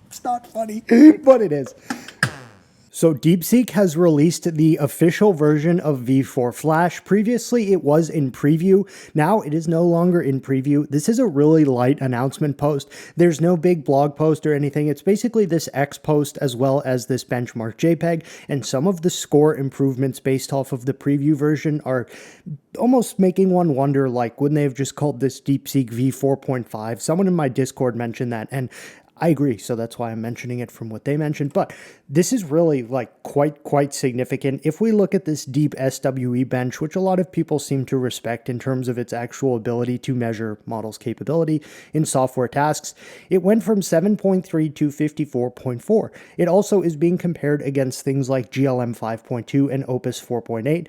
It's not funny, but it is. So DeepSeek has released the official version of V4 Flash. Previously, it was in preview. Now it is no longer in preview. This is a really light announcement post. There's no big blog post or anything. It's basically this X post as well as this benchmark JPEG, and some of the score improvements based off of the preview version are almost making one wonder, like, wouldn't they have just called this DeepSeek V4.5? Someone in my Discord mentioned that, and I agree, so that's why I'm mentioning it from what they mentioned, but this is really like quite significant. If we look at this deep SWE bench, which a lot of people seem to respect in terms of its actual ability to measure models' capability in software tasks, it went from 7.3 to 54.4. It also is being compared against things like GLM 5.2 and Opus 4.8.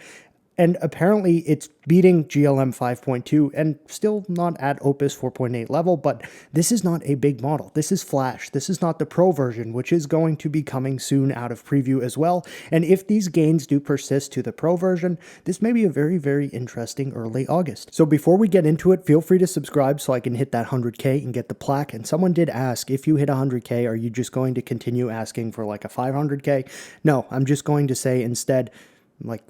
And apparently it's beating GLM 5.2 and still not at Opus 4.8 level, but this is not a big model. This is Flash. This is not the Pro version, which is going to be coming soon out of preview as well. And if these gains do persist to the Pro version, this may be a very interesting early August. So before we get into it, feel free to subscribe so I can hit that 100K and get the plaque. And someone did ask, if you hit 100K, are you just going to continue asking for like a 500K? No, I'm just going to say instead, like,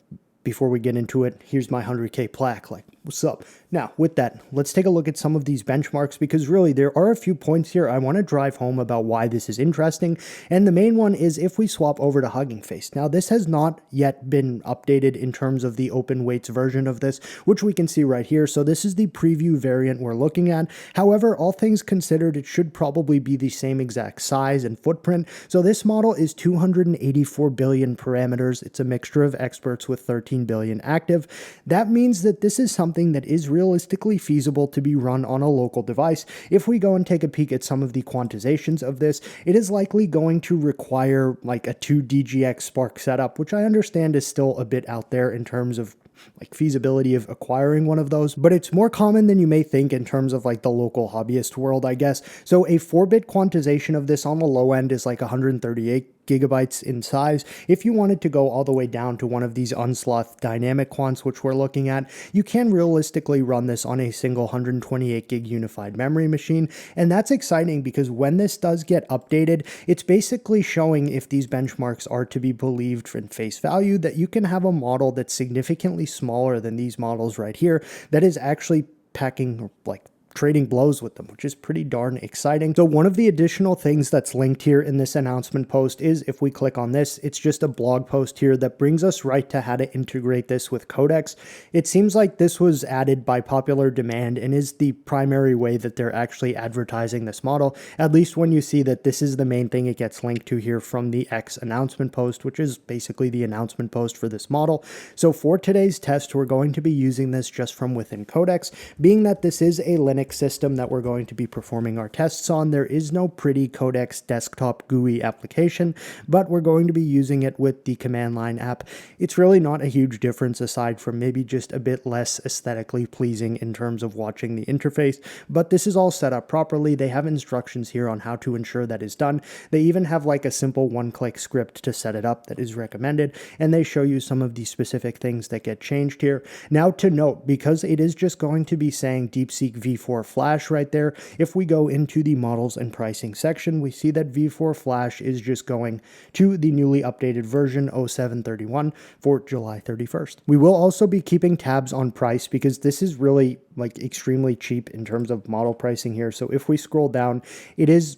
before we get into it, here's my 100K plaque, like, what's up? Now, with that, let's take a look at some of these benchmarks, because really there are a few points here I want to drive home about why this is interesting, and the main one is if we swap over to Hugging Face. Now, this has not yet been updated in terms of the open weights version of this, which we can see right here, so this is the preview variant we're looking at. However, all things considered, it should probably be the same exact size and footprint. So this model is 284 billion parameters. It's a mixture of experts with 13 billion active. That means that this is something that is realistically feasible to be run on a local device. If we go and take a peek at some of the quantizations of this, it is likely going to require like a 2DGX Spark setup, which I understand is still a bit out there in terms of like feasibility of acquiring one of those, but it's more common than you may think in terms of like the local hobbyist world, I guess. So a 4-bit quantization of this on the low end is like 138 gigabytes in size. If you wanted to go all the way down to one of these unsloth dynamic quants, which we're looking at, you can realistically run this on a single 128 gig unified memory machine. And that's exciting because when this does get updated, it's basically showing, if these benchmarks are to be believed in face value, that you can have a model that's significantly smaller than these models right here that is actually packing like trading blows with them, which is pretty darn exciting. So one of the additional things that's linked here in this announcement post is, if we click on this, it's just a blog post here that brings us right to how to integrate this with codecs. It seems like this was added by popular demand and is the primary way that they're actually advertising this model, at least when you see that this is the main thing it gets linked to here from the X announcement post, which is basically the announcement post for this model. So for today's test, we're going to be using this just from within codecs, being that this is a Linux system that we're going to be performing our tests on. There is no pretty codecs desktop GUI application, but we're going to be using it with the command line app. It's really not a huge difference aside from maybe just a bit less aesthetically pleasing in terms of watching the interface, but this is all set up properly. They have instructions here on how to ensure that is done. They even have like a simple one-click script to set it up that is recommended, and they show you some of the specific things that get changed here. Now, to note, because it is just going to be saying DeepSeek V4 Flash right there, if we go into the models and pricing section, we see that V4 Flash is just going to the newly updated version 0731 for July 31st. We will also be keeping tabs on price because this is really like extremely cheap in terms of model pricing here. So if we scroll down, it is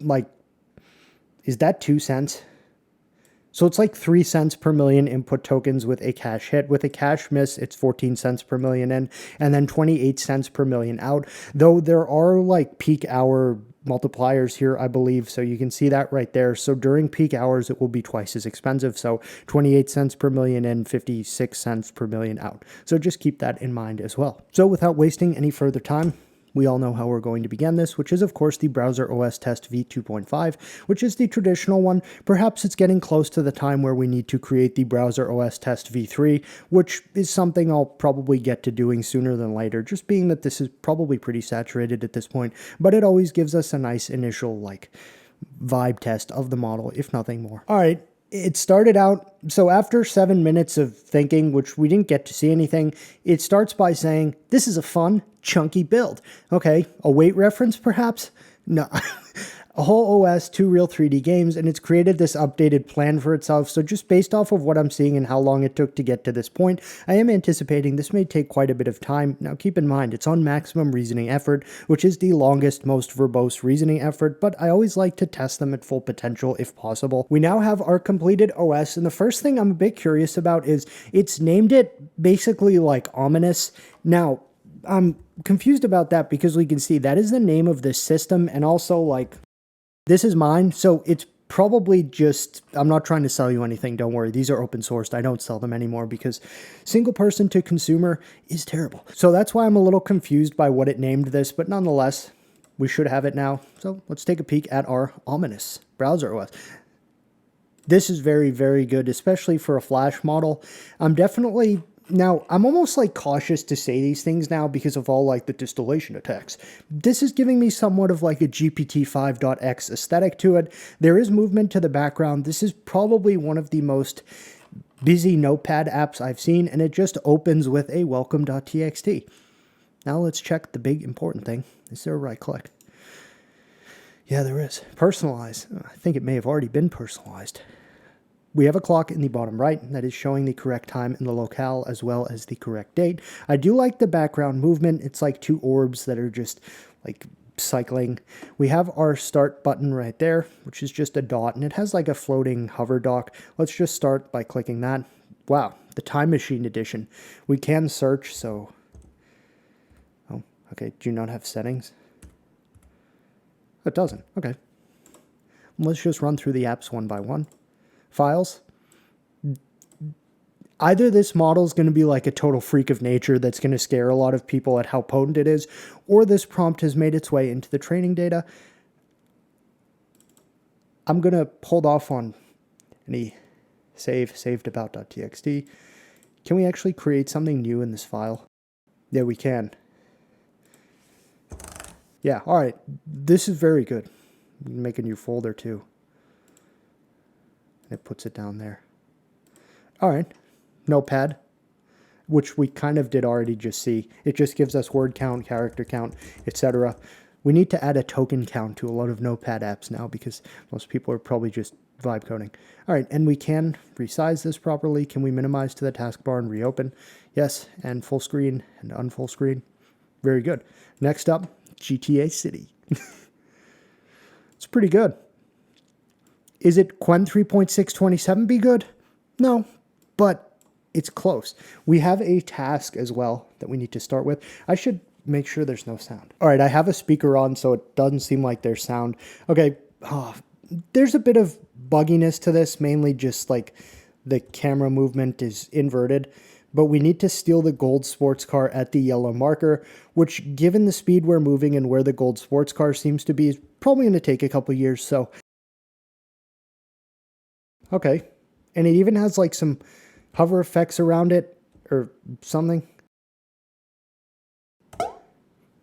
like, is that 2 cents? So it's like 3 cents per million input tokens with a cache hit. With a cache miss, it's 14 cents per million in, and then 28 cents per million out. Though there are like peak hour multipliers here, I believe, so you can see that right there. So during peak hours, it will be twice as expensive. So 28 cents per million in, 56 cents per million out. So just keep that in mind as well. So without wasting any further time, we all know how we're going to begin this, which is of course the Browser OS Test v2.5, which is the traditional one. Perhaps it's getting close to the time where we need to create the Browser OS Test v3, which is something I'll probably get to doing sooner than later, just being that this is probably pretty saturated at this point, but it always gives us a nice initial like vibe test of the model, if nothing more. All right. it started out, so after 7 minutes of thinking, which we didn't get to see anything, it starts by saying, this is a fun, chunky build. Okay, a weight reference perhaps? No. A whole OS, 2 real 3D games, and it's created this updated plan for itself. So just based off of what I'm seeing and how long it took to get to this point, I am anticipating this may take quite a bit of time. Now keep in mind, it's on maximum reasoning effort, which is the longest, most verbose reasoning effort, but I always like to test them at full potential if possible. We now have our completed OS, and the first thing I'm a bit curious about is it's named it basically like ominous. Now, I'm confused about that because we can see that is the name of this system, and also like this is mine, so it's probably just, I'm not trying to sell you anything, don't worry. These are open sourced. I don't sell them anymore because single person to consumer is terrible. So that's why I'm a little confused by what it named this, but nonetheless, we should have it now. So let's take a peek at our ominous browser OS. This is very, very good, especially for a Flash model. Now, I'm almost like cautious to say these things now because of all like the distillation attacks. This is giving me somewhat of like a GPT-5.x aesthetic to it. There is movement to the background. This is probably one of the most busy notepad apps I've seen, and it just opens with a welcome.txt. Now let's check the big important thing. Is there a right click? Yeah, there is. Personalize. I think it may have already been personalized. We have a clock in the bottom right that is showing the correct time in the locale as well as the correct date. I do like the background movement. It's like 2 orbs that are just like cycling. We have our start button right there, which is just a dot, and it has like a floating hover dock. Let's just start by clicking that. Wow, the Time Machine edition. We can search, so... Oh, okay, do you not have settings? It doesn't, okay. Let's just run through the apps one by one. Files. Either this model is going to be like a total freak of nature that's going to scare a lot of people at how potent it is, or this prompt has made its way into the training data. I'm going to hold off on any saved about.txt. Can we actually create something new in this file? Yeah, we can. Yeah, all right. This is very good. We can make a new folder too. It puts it down there. All right, Notepad, which we kind of did already just see. It just gives us word count, character count, etc. We need to add a token count to a lot of Notepad apps now because most people are probably just vibe coding. All right, and we can resize this properly. Can we minimize to the taskbar and reopen? Yes, and full screen and unfull screen. Very good. Next up, GTA City. It's pretty good. Is it Quen 3.627 be good? No, but it's close. We have a task as well that we need to start with. I should make sure there's no sound. All right, I have a speaker on, so it doesn't seem like there's sound. Okay, there's a bit of bugginess to this, mainly just like the camera movement is inverted. But we need to steal the gold sports car at the yellow marker, which given the speed we're moving and where the gold sports car seems to be is probably going to take a couple years, so... Okay, and it even has like some hover effects around it or something.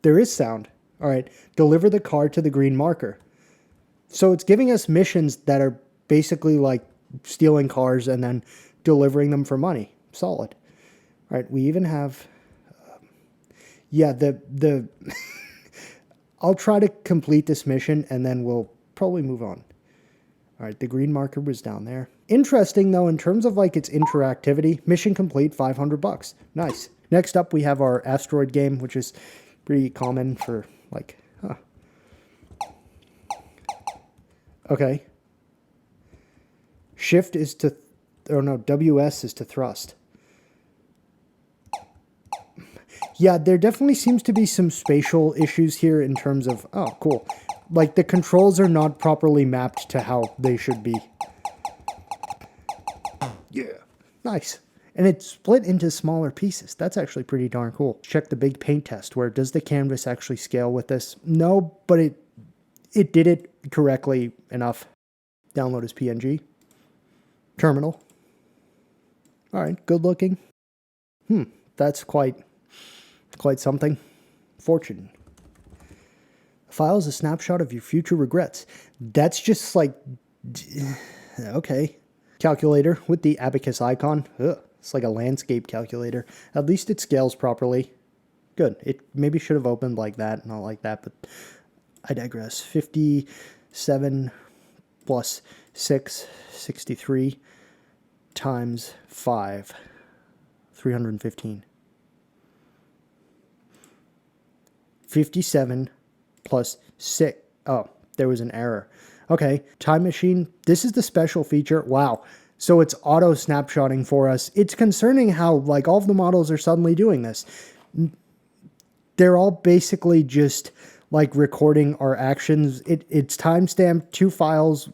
There is sound. All right, deliver the car to the green marker. So it's giving us missions that are basically like stealing cars and then delivering them for money. Solid. All right, we even have, yeah, the I'll try to complete this mission and then we'll probably move on. All right, the green marker was down there. Interesting, though, in terms of, like, its interactivity. Mission complete, $500. Nice. Next up, we have our asteroid game, which is pretty common for, like, Okay. Shift is to... Oh, no, WS is to thrust. Yeah, there definitely seems to be some spatial issues here in terms of... Oh, cool. Like, the controls are not properly mapped to how they should be. Yeah, nice. And it's split into smaller pieces. That's actually pretty darn cool. Check the big paint test, where does the canvas actually scale with this? No, but it did it correctly enough. Download as PNG. Terminal. All right, good looking. That's quite something. Fortune. File is a snapshot of your future regrets. That's just like, okay. calculator with the abacus icon. Ugh, it's like a landscape calculator. At least it scales properly. Good. It maybe should have opened like that, not like that, but I digress. 57 plus 6, 63 times 5, 315. 57 plus 6. Oh, there was an error. Okay, time machine. This is the special feature. Wow. So it's auto snapshotting for us. It's concerning how like all of the models are suddenly doing this. They're all basically just like recording our actions. It's timestamped 2 files,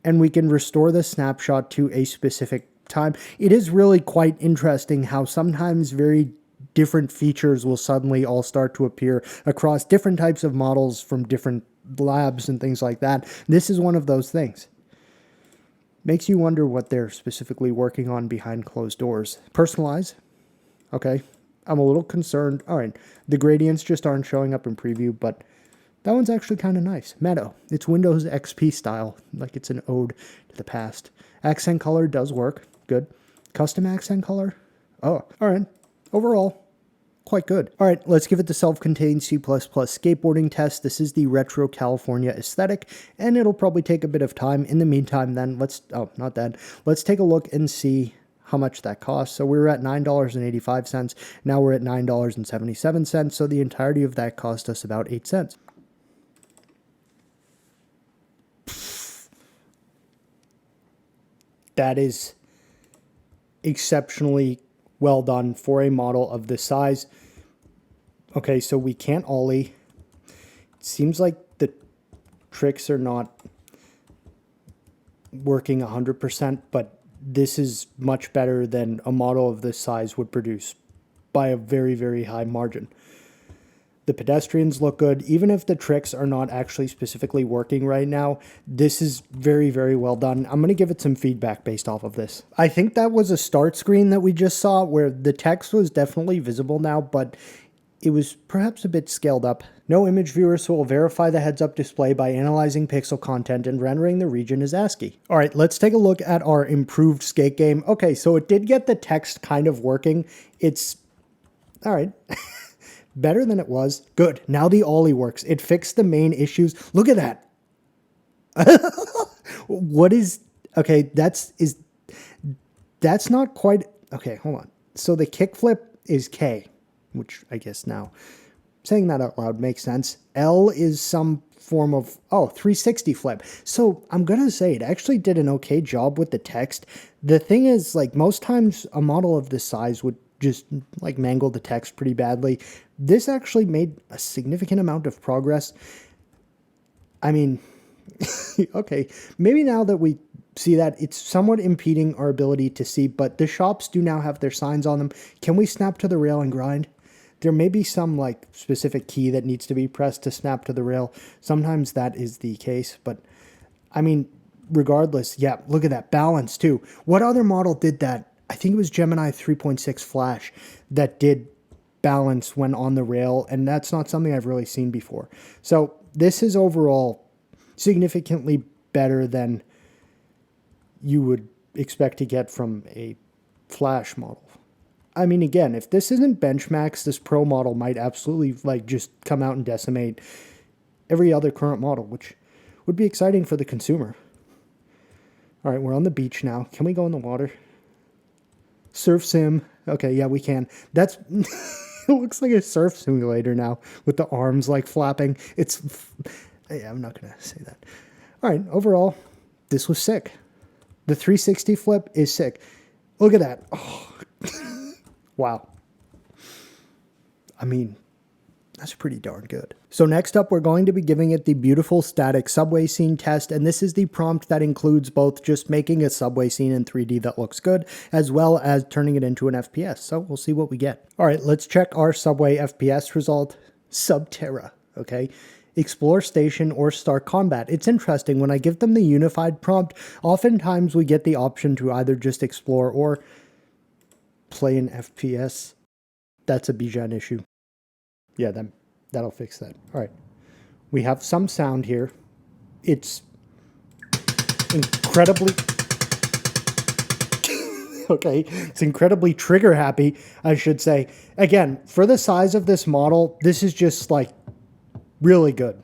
and we can restore the snapshot to a specific time. It is really quite interesting how sometimes very different features will suddenly all start to appear across different types of models from different labs and things like that. This is one of those things. Makes you wonder what they're specifically working on behind closed doors. Personalize. Okay. I'm a little concerned. All right. The gradients just aren't showing up in preview, but that one's actually kind of nice. Meadow. It's Windows XP style, like it's an ode to the past. Accent color does work. Good. Custom accent color. Oh, all right. Overall, quite good. All right, let's give it the self-contained C++ skateboarding test. This is the retro California aesthetic, and it'll probably take a bit of time. In the meantime, then, let's take a look and see how much that costs. So we were at $9.85. Now we're at $9.77. So the entirety of that cost us about 8 cents. That is exceptionally well done for a model of this size. Okay, so we can't ollie. It seems like the tricks are not working 100%, but this is much better than a model of this size would produce by a very, very high margin. The pedestrians look good. Even if the tricks are not actually specifically working right now, this is very, very well done. I'm going to give it some feedback based off of this. I think that was a start screen that we just saw where the text was definitely visible now, but it was perhaps a bit scaled up. No image viewer, so we'll verify the heads-up display by analyzing pixel content and rendering the region as ASCII. All right, let's take a look at our improved skate game. Okay, so it did get the text kind of working. It's... all right. Better than it was. Good. Now the ollie works. It fixed the main issues. Look at that. What is... okay, that's not quite... okay, hold on. So the kickflip is K, which I guess now saying that out loud makes sense. L is some form of... oh, 360 flip. So I'm going to say it actually did an okay job with the text. The thing is, like, most times a model of this size would just like mangle the text pretty badly. This actually made a significant amount of progress. I mean, okay, maybe now that we see that, it's somewhat impeding our ability to see, but the shops do now have their signs on them. Can we snap to the rail and grind? There may be some like specific key that needs to be pressed to snap to the rail. Sometimes that is the case, but I mean, regardless, yeah, look at that balance too. What other model did that? I think it was Gemini 3.6 Flash that did balance when on the rail, and that's not something I've really seen before. So this is overall significantly better than you would expect to get from a Flash model. I mean, again, if this isn't benchmax, this Pro model might absolutely like just come out and decimate every other current model, which would be exciting for the consumer. All right, we're on the beach now. Can we go in the water? Surf sim. Okay, yeah, we can. That's... it looks like a surf simulator now with the arms like flapping. It's... yeah, I'm not going to say that. All right, overall, this was sick. The 360 flip is sick. Look at that. Oh. Wow. I mean, that's pretty darn good. So next up, we're going to be giving it the beautiful static subway scene test, and this is the prompt that includes both just making a subway scene in 3D that looks good, as well as turning it into an FPS. So we'll see what we get. All right, let's check our subway FPS result. Subterra, okay? Explore station or start combat. It's interesting, when I give them the unified prompt, oftentimes we get the option to either just explore or play an FPS. That's a Bijan issue. Yeah, that'll fix that. All right. We have some sound here. It's incredibly... Okay, it's incredibly trigger happy, I should say. Again, for the size of this model, this is just like really good.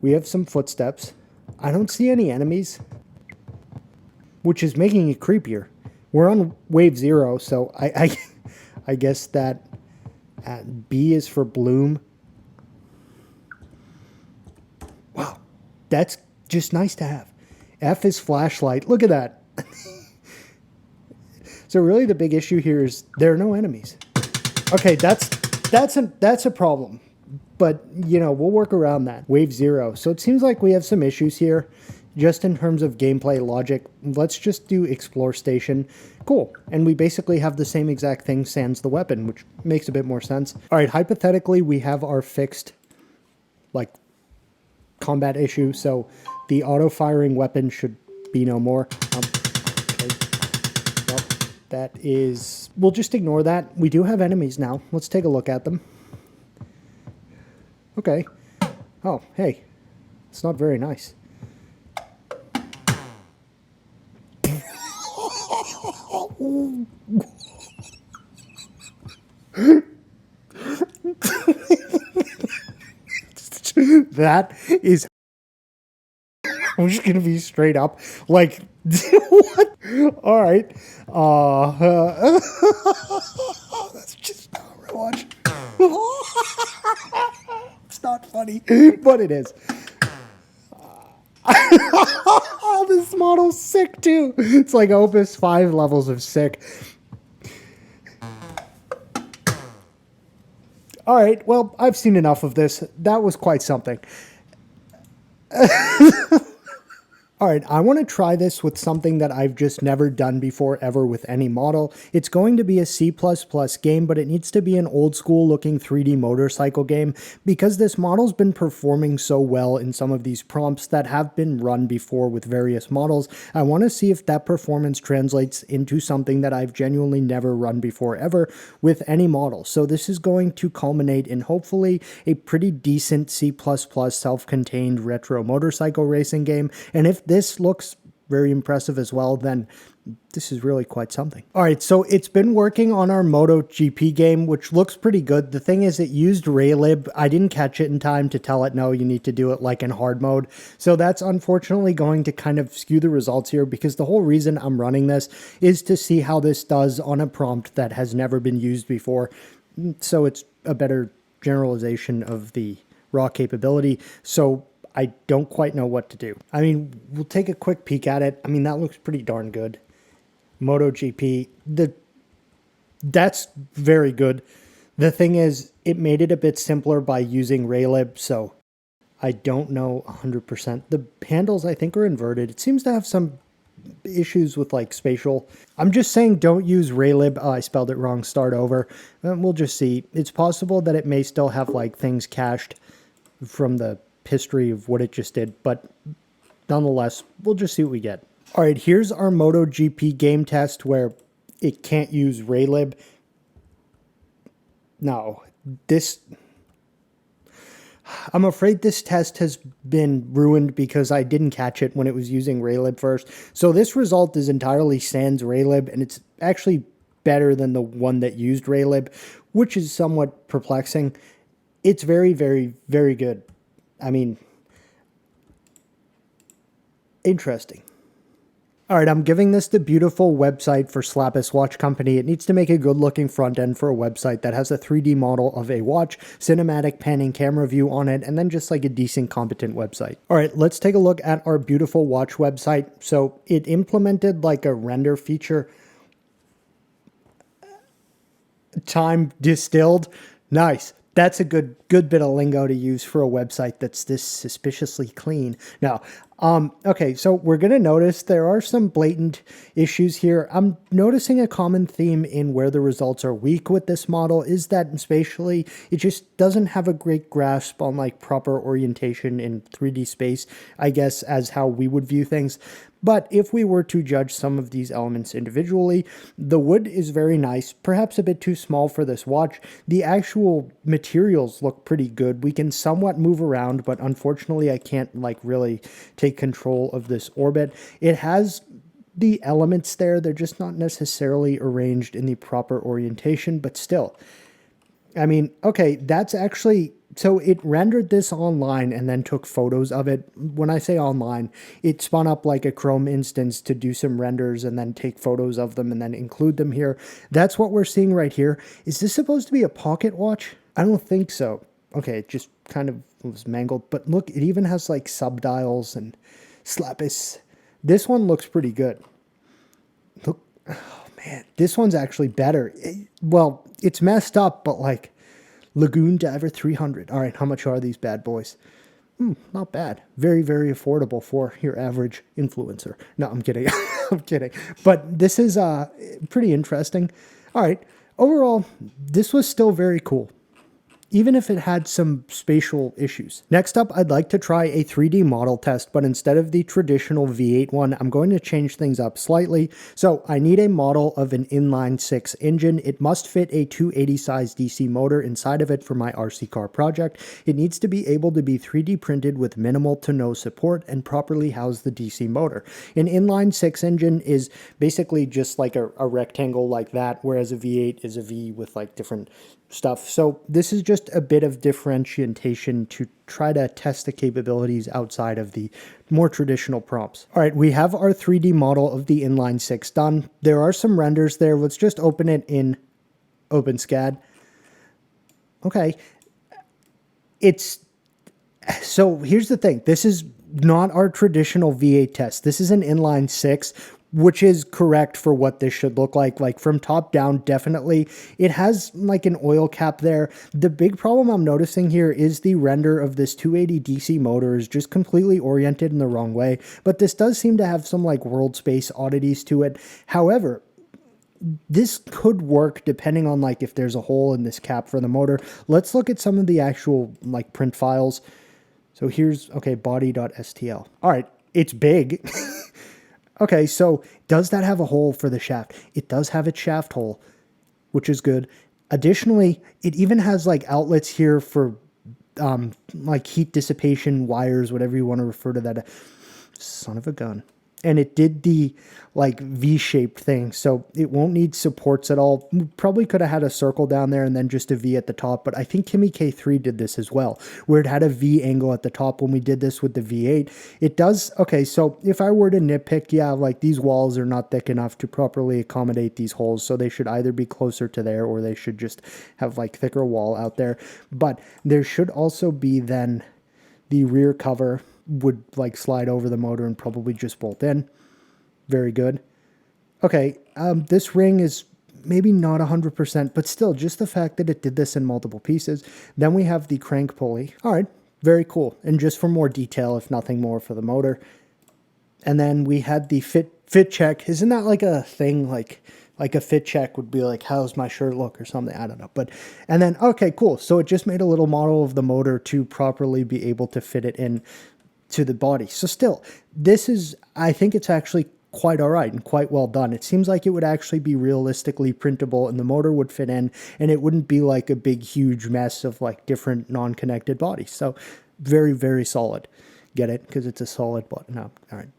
We have some footsteps. I don't see any enemies, which is making it creepier. We're on wave 0, so I guess that B is for bloom. Wow, that's just nice to have. F is flashlight. Look at that. So really the big issue here is there are no enemies. Okay, that's a problem. But, you know, we'll work around that. Wave 0. So it seems like we have some issues here just in terms of gameplay logic. Let's just do explore station. Cool. And we basically have the same exact thing sans the weapon, which makes a bit more sense. All right, hypothetically, we have our fixed, like, combat issue. So the auto-firing weapon should be no more. Okay. Well, that is... We'll just ignore that. We do have enemies now. Let's take a look at them. Okay. Oh, hey. It's not very nice. That is... I'm just going to be straight up. Like, what? All right. That's just not real watch. It's not funny, but it is. This model's sick too. It's like Opus 5 levels of sick. All right, well, I've seen enough of this. That was quite something. All right, I want to try this with something that I've just never done before ever with any model. It's going to be a C++ game, but it needs to be an old school looking 3D motorcycle game because this model's been performing so well in some of these prompts that have been run before with various models. I want to see if that performance translates into something that I've genuinely never run before ever with any model. So this is going to culminate in hopefully a pretty decent C++ self-contained retro motorcycle racing game. And if this looks very impressive as well, then this is really quite something. All right, so it's been working on our MotoGP game, which looks pretty good. The thing is, it used Raylib. I didn't catch it in time to tell it, no, you need to do it like in hard mode. So that's unfortunately going to kind of skew the results here because the whole reason I'm running this is to see how this does on a prompt that has never been used before. So it's a better generalization of the raw capability. So I don't quite know what to do. I mean, we'll take a quick peek at it. I mean, that looks pretty darn good. MotoGP, that's very good. The thing is, it made it a bit simpler by using Raylib, so I don't know 100%. The handles, I think, are inverted. It seems to have some issues with, like, spatial. I'm just saying don't use Raylib. Oh, I spelled it wrong. Start over. We'll just see. It's possible that it may still have, like, things cached from the history of what it just did, but nonetheless, we'll just see what we get. All right, here's our MotoGP game test where it can't use Raylib. No, I'm afraid this test has been ruined because I didn't catch it when it was using Raylib first. So this result is entirely sans Raylib, and it's actually better than the one that used Raylib, which is somewhat perplexing. It's very, very, very good. I mean, interesting. All right, I'm giving this the beautiful website for Slappus Watch Company. It needs to make a good-looking front end for a website that has a 3D model of a watch, cinematic panning camera view on it, and then just like a decent, competent website. All right, let's take a look at our beautiful watch website. So it implemented like a render feature. Time distilled. Nice. That's a good bit of lingo to use for a website that's this suspiciously clean. Now, okay, so we're going to notice there are some blatant issues here. I'm noticing a common theme in where the results are weak with this model is that spatially, it just doesn't have a great grasp on like proper orientation in 3D space, I guess, as how we would view things. But if we were to judge some of these elements individually, the wood is very nice, perhaps a bit too small for this watch. The actual materials look pretty good. We can somewhat move around, but unfortunately I can't like really take take control of this orbit. It has the elements there. They're just not necessarily arranged in the proper orientation, but still. I mean, okay, that's actually, so it rendered this online and then took photos of it. When I say online, it spun up like a Chrome instance to do some renders and then take photos of them and then include them here. That's what we're seeing right here. Is this supposed to be a pocket watch? I don't think so. Okay, it just kind of was mangled, but look, it even has like subdials and slappis. This one looks pretty good. Look, oh man, this one's actually better. Well, it's messed up, but like Lagoon Diver 300. All right, how much are these bad boys? Not bad. Very, very affordable for your average influencer. No, I'm kidding. I'm kidding. But this is pretty interesting. All right, overall, this was still very cool, even if it had some spatial issues. Next up, I'd like to try a 3D model test, but instead of the traditional V8 one, I'm going to change things up slightly. So I need a model of an inline-6 engine. It must fit a 280 size DC motor inside of it for my RC car project. It needs to be able to be 3D printed with minimal to no support and properly house the DC motor. An inline-6 engine is basically just like a rectangle like that, whereas a V8 is a V with like different stuff. So this is just a bit of differentiation to try to test the capabilities outside of the more traditional prompts. All right, we have our 3D model of the inline-6 done. There are some renders there. Let's just open it in OpenSCAD. Okay. So here's the thing. This is not our traditional V8 test. This is an inline-6, which is correct for what this should look like. Like from top down, definitely. It has like an oil cap there. The big problem I'm noticing here is the render of this 280 DC motor is just completely oriented in the wrong way. But this does seem to have some like world space oddities to it. However, this could work depending on like if there's a hole in this cap for the motor. Let's look at some of the actual like print files. So here's, okay, body.stl. All right, it's big. Okay, so does that have a hole for the shaft? It does have its shaft hole, which is good. Additionally, it even has like outlets here for like heat dissipation wires, whatever you want to refer to that. Son of a gun. And it did the like V-shaped thing, so it won't need supports at all. Probably could have had a circle down there and then just a V at the top, but I think Kimi K3 did this as well, where it had a V angle at the top when we did this with the V8. It does, okay, so if I were to nitpick, yeah, like these walls are not thick enough to properly accommodate these holes, so they should either be closer to there or they should just have like thicker wall out there. But there should also be then the rear cover would like slide over the motor and probably just bolt in. Very good. Okay, this ring is maybe not 100%, but still just the fact that it did this in multiple pieces. Then we have the crank pulley. All right, very cool. And just for more detail, if nothing more, for the motor. And then we had the fit check. Isn't that like a thing? Like a fit check would be like, how's my shirt look or something? I don't know. But, and then, okay, cool. So it just made a little model of the motor to properly be able to fit it in to the body. So still, this is, I think it's actually quite all right and quite well done. It seems like it would actually be realistically printable and the motor would fit in and it wouldn't be like a big, huge mess of like different non-connected bodies. So very, very solid. Get it? Because it's a solid button. No, all right.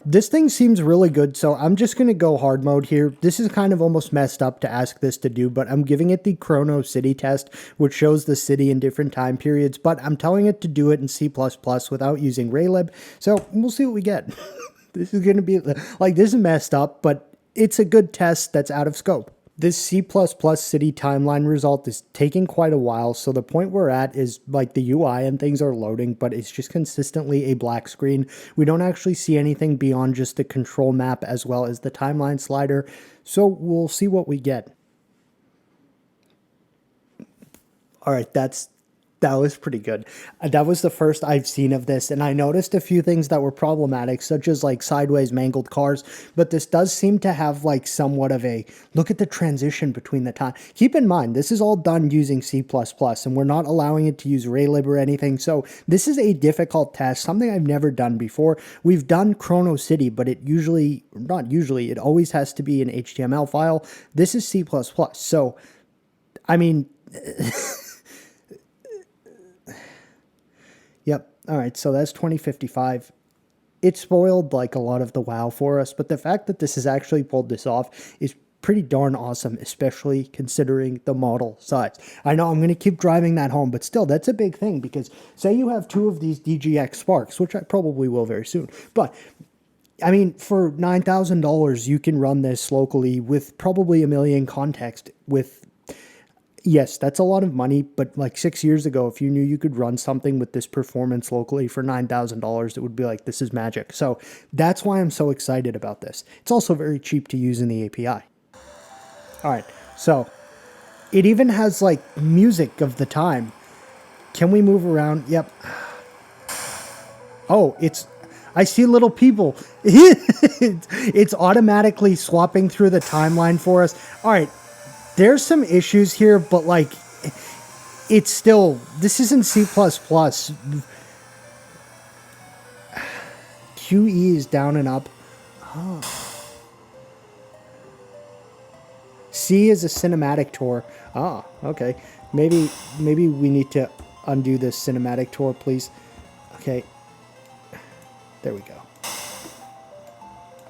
This thing seems really good, so I'm just going to go hard mode here. This is kind of almost messed up to ask this to do, but I'm giving it the Chrono city test, which shows the city in different time periods, but I'm telling it to do it in C++ without using Raylib, so we'll see what we get. This is going to be, like, this is messed up, but it's a good test that's out of scope. This C++ city timeline result is taking quite a while, so the point we're at is like the UI and things are loading, but it's just consistently a black screen. We don't actually see anything beyond just the control map as well as the timeline slider, so we'll see what we get. All right, that was pretty good. That was the first I've seen of this, and I noticed a few things that were problematic, such as like sideways mangled cars, but this does seem to have like somewhat of a, look at the transition between the time. Keep in mind, this is all done using C++, and we're not allowing it to use Raylib or anything, so this is a difficult test, something I've never done before. We've done Chrono City, but it usually, not usually, it always has to be an HTML file. This is C++, so, I mean... Yep. All right. So that's 2055. it spoiled like a lot of the WoW for us, but the fact that this has actually pulled this off is pretty darn awesome, especially considering the model size. I know I'm going to keep driving that home, but still, that's a big thing, because say you have 2 of these DGX Sparks, which I probably will very soon, but I mean, for $9,000, you can run this locally with probably a million context with, yes, that's a lot of money, but like 6 years ago, if you knew you could run something with this performance locally for $9,000, it would be like, this is magic. So that's why I'm so excited about this. It's also very cheap to use in the API. All right, so it even has like music of the time. Can we move around? Yep. Oh, I see little people. It's automatically swapping through the timeline for us. All right, there's some issues here, but like, it's still, this isn't C++. QE is down and up. Oh. C is a cinematic tour. Ah, okay. Maybe we need to undo this cinematic tour, please. Okay. There we go.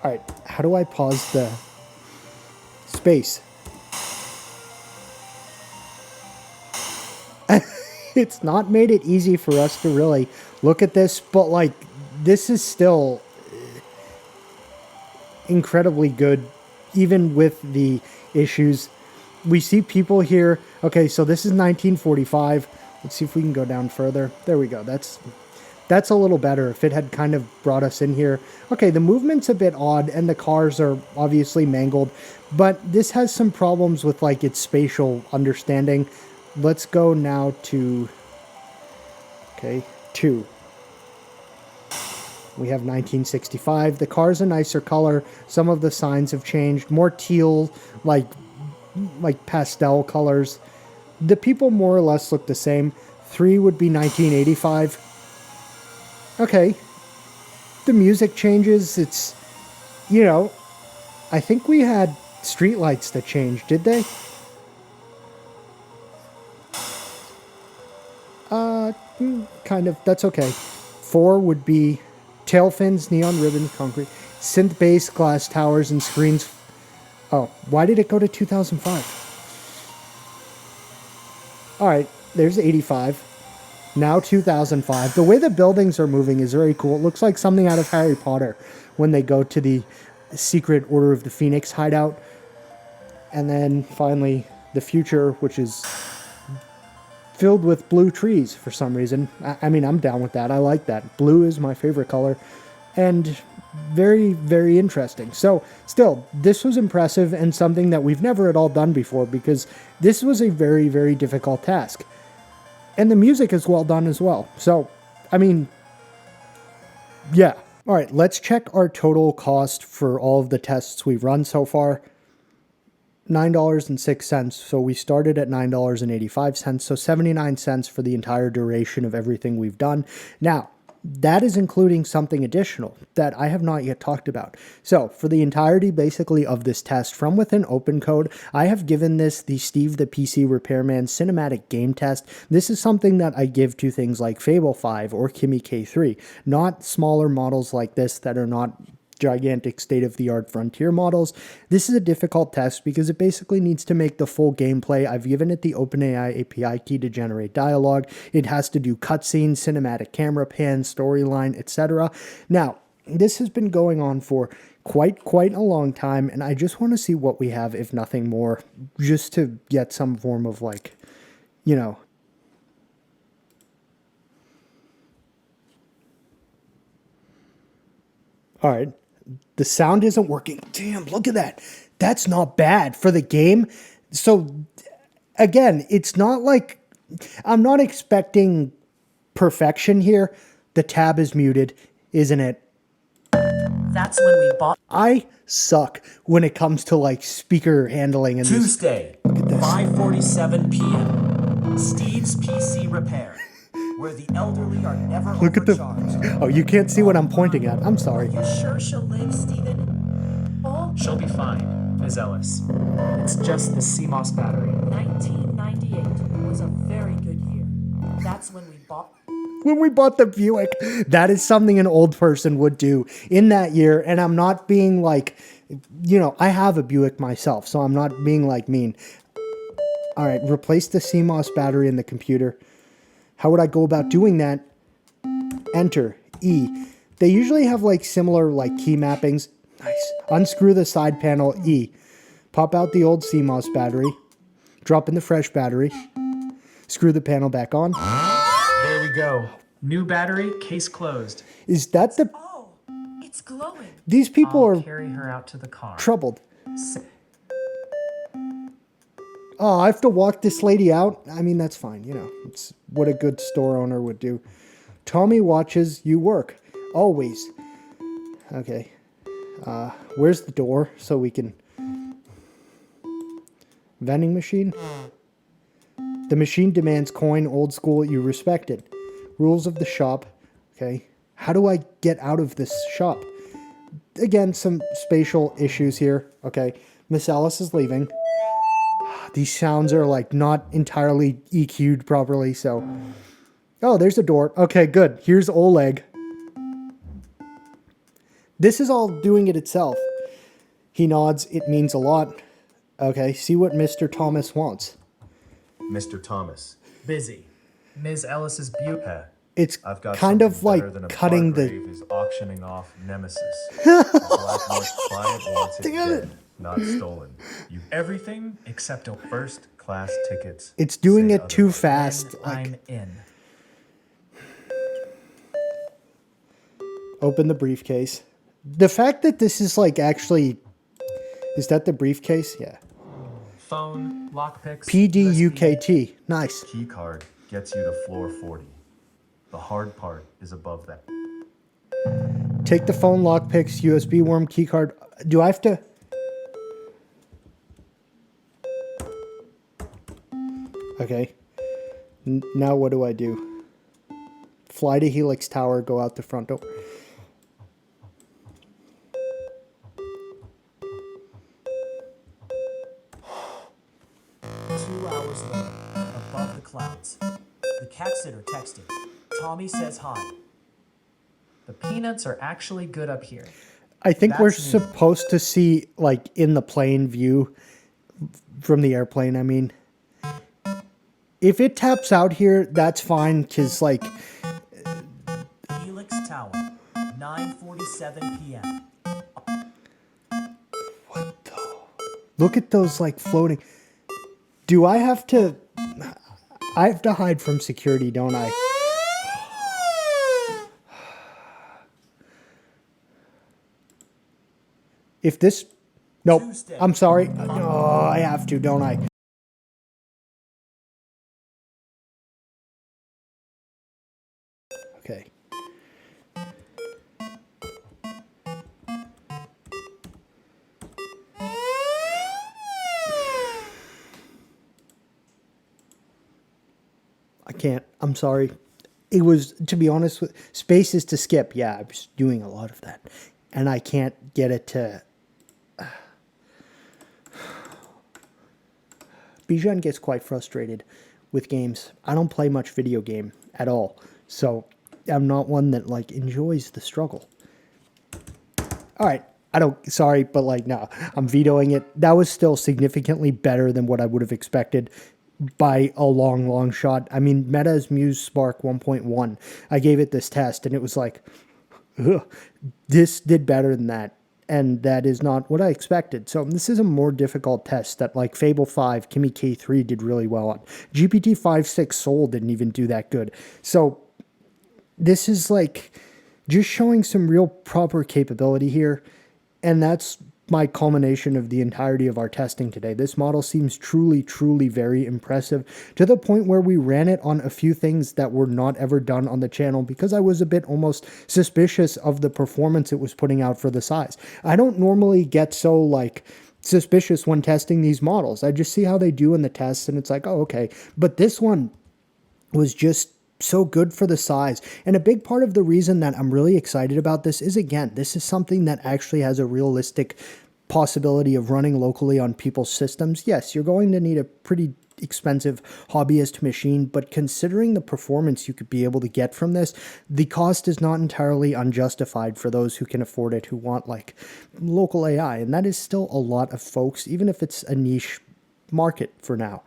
All right. How do I pause the space? It's not made it easy for us to really look at this, but like, this is still incredibly good, even with the issues. We see people here. Okay, so this is 1945. Let's see if we can go down further. There we go. That's a little better if it had kind of brought us in here. Okay, the movement's a bit odd and the cars are obviously mangled, but this has some problems with like its spatial understanding. Let's go now to, okay, 2. We have 1965. The car's a nicer color. Some of the signs have changed. More teal, like pastel colors. The people more or less look the same. 3 would be 1985. Okay. The music changes. It's, you know, I think we had streetlights that changed, did they? Kind of. That's okay. 4 would be tail fins, neon ribbons, concrete, synth bass, glass towers, and screens. Oh, why did it go to 2005? All right, there's 85. Now 2005. The way the buildings are moving is very cool. It looks like something out of Harry Potter when they go to the secret Order of the Phoenix hideout. And then finally the future, which is filled with blue trees for some reason. I mean, I'm down with that. I like that. Blue is my favorite color. And very, very interesting. So still, this was impressive and something that we've never at all done before, because this was a very, very difficult task. And the music is well done as well. So, I mean, yeah. All right, let's check our total cost for all of the tests we've run so far. $9.06. So we started at $9.85. So 79 cents for the entire duration of everything we've done. Now, that is including something additional that I have not yet talked about. So for the entirety basically of this test from within OpenCode, I have given this the Steve the PC Repairman cinematic game test. This is something that I give to things like Fable 5 or Kimi K3, not smaller models like this that are not gigantic state-of-the-art frontier models. This is a difficult test because it basically needs to make the full gameplay. I've given it the OpenAI API key to generate dialogue. It has to do cutscenes, cinematic camera pans, storyline, etc. Now, this has been going on for quite a long time, and I just want to see what we have, if nothing more, just to get some form of, like, you know, all right. The sound isn't working. Damn, look at that. That's not bad for the game. So, again, it's not like, I'm not expecting perfection here. The tab is muted, isn't it? That's when we bought. I suck when it comes to like speaker handling and Tuesday, 5:47 p.m. Steve's PC Repair, where the elderly are never Look at the. overcharged. Oh, you can't see what I'm pointing at. I'm sorry. You sure she'll live, Steven? Oh, She'll be fine, Ms. Ellis. It's just the CMOS battery. 1998 was a very good year. That's when we bought. when we bought the Buick. That is something an old person would do in that year. And I'm not being like, you know, I have a Buick myself, so I'm not being like mean. All right, replace the CMOS battery in the computer. How would I go about doing that? Enter, E. They usually have like similar like key mappings. Nice. Unscrew the side panel, E. Pop out the old CMOS battery. Drop in the fresh battery. Screw the panel back on. There we go. New battery, case closed. Is that the... Oh, it's glowing. These people I'll are carry her out to the car. troubled. Oh, I have to walk this lady out? I mean, that's fine, you know. It's what a good store owner would do. Tommy watches you work. Always. Okay. Where's the door so we can... Vending machine? The machine demands coin, old school, you respect it. Rules of the shop. Okay. How do I get out of this shop? Again, some spatial issues here. Okay. Miss Alice is leaving. These sounds are like not entirely EQ'd properly, so... Oh, there's a door. Okay, good. Here's Oleg. This is all doing it itself. He nods. It means a lot. Okay, see what Mr. Thomas wants. Mr. Thomas. Busy. Ms. Ellis's Buick. It's I've got kind of something like better than a cutting the... Bargrave is auctioning off Nemesis. The Blackmark client wants it Damn it. dead, not stolen. You Everything except a first-class tickets. It's doing say it too otherwise. fast. and Like, I'm in. open the briefcase. The fact that this is like actually... Is that the briefcase? Yeah. Phone, lockpicks, USB. PDUKT. Nice. Key card gets you to floor 40. The hard part is above that. Take the phone, lockpicks, USB worm, keycard. Do I have to... Okay. Now what do I do? Fly to Helix Tower, go out the front door. Hours later, above the clouds, the cat sitter texted. Tommy says hi. The peanuts are actually good up here. I think we're That's new. supposed to see, like, in the plane view from the airplane, I mean. If it taps out here, that's fine, because, like... Helix Tower, 9:47 p.m. What the... Look at those, like, floating... Do I have to... I have to hide from security, don't I? If this... Nope. Tuesday. I'm sorry. Oh, I have to, don't I? Okay. I can't. I'm sorry. It was, to be honest, with spaces to skip. Yeah, I was doing a lot of that. And I can't get it to... Bijan gets quite frustrated with games. I don't play much video game at all. So I'm not one that, like, enjoys the struggle. All right. I don't... Sorry, but, like, no. I'm vetoing it. That was still significantly better than what I would have expected by a long, long shot. I mean, Meta's Muse Spark 1.1. I gave it this test, and it was like... Ugh, this did better than that, and that is not what I expected. So this is a more difficult test that, like, Fable 5, Kimi K3 did really well on. GPT 5.6 Soul didn't even do that good. So this is, like, just showing some real proper capability here, and that's my culmination of the entirety of our testing today. This model seems truly, truly very impressive, to the point where we ran it on a few things that were not ever done on the channel because I was a bit almost suspicious of the performance it was putting out for the size. I don't normally get so, like, suspicious when testing these models. I just see how they do in the tests and it's like, oh, okay. But this one was just so good for the size. And a big part of the reason that I'm really excited about this is, again, this is something that actually has a realistic possibility of running locally on people's systems. Yes, you're going to need a pretty expensive hobbyist machine, but considering the performance you could be able to get from this, the cost is not entirely unjustified for those who can afford it, who want like local AI, and that is still a lot of folks, even if it's a niche market for now.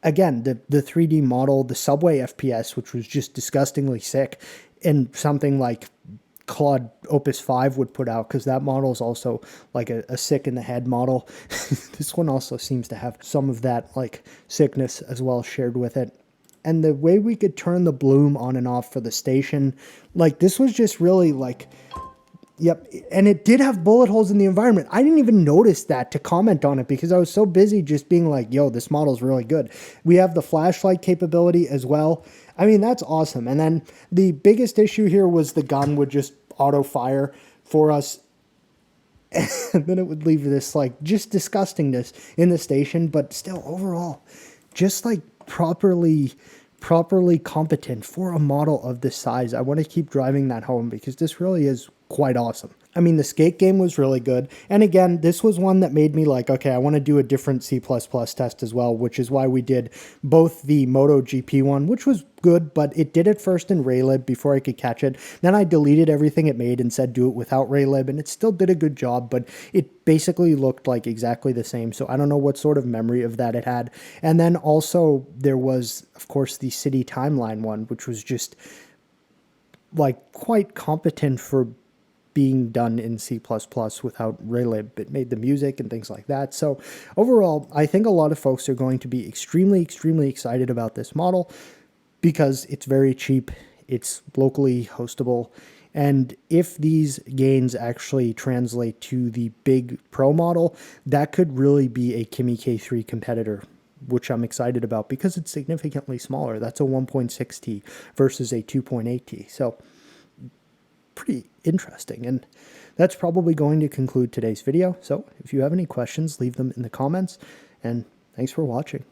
Again, the 3D model, the Subway FPS, which was just disgustingly sick, and something like Claude Opus 5 would put out, because that model is also like a sick in the head model. This one also seems to have some of that like sickness as well shared with it. And the way we could turn the bloom on and off for the station, like this was just really like, yep. And it did have bullet holes in the environment. I didn't even notice that to comment on it because I was so busy just being like, yo, this model's really good. We have the flashlight capability as well. I mean, that's awesome. And then the biggest issue here was the gun would just auto fire for us. And then it would leave this like just disgustingness in the station, but still overall, just like properly competent for a model of this size. I want to keep driving that home because this really is quite awesome. I mean, the skate game was really good. And again, this was one that made me like, okay, I want to do a different C++ test as well, which is why we did both the MotoGP one, which was good, but it did it first in Raylib before I could catch it. Then I deleted everything it made and said do it without Raylib, and it still did a good job, but it basically looked like exactly the same. So I don't know what sort of memory of that it had. And then also there was, of course, the City Timeline one, which was just like quite competent for being done in C++ without Raylib. It made the music and things like that. So overall, I think a lot of folks are going to be extremely excited about this model because it's very cheap, it's locally hostable, and if these gains actually translate to the big Pro model, that could really be a Kimi K3 competitor, which I'm excited about because it's significantly smaller. That's a 1.6T versus a 2.8T. So pretty interesting, and that's probably going to conclude today's video. So if you have any questions, leave them in the comments, and thanks for watching.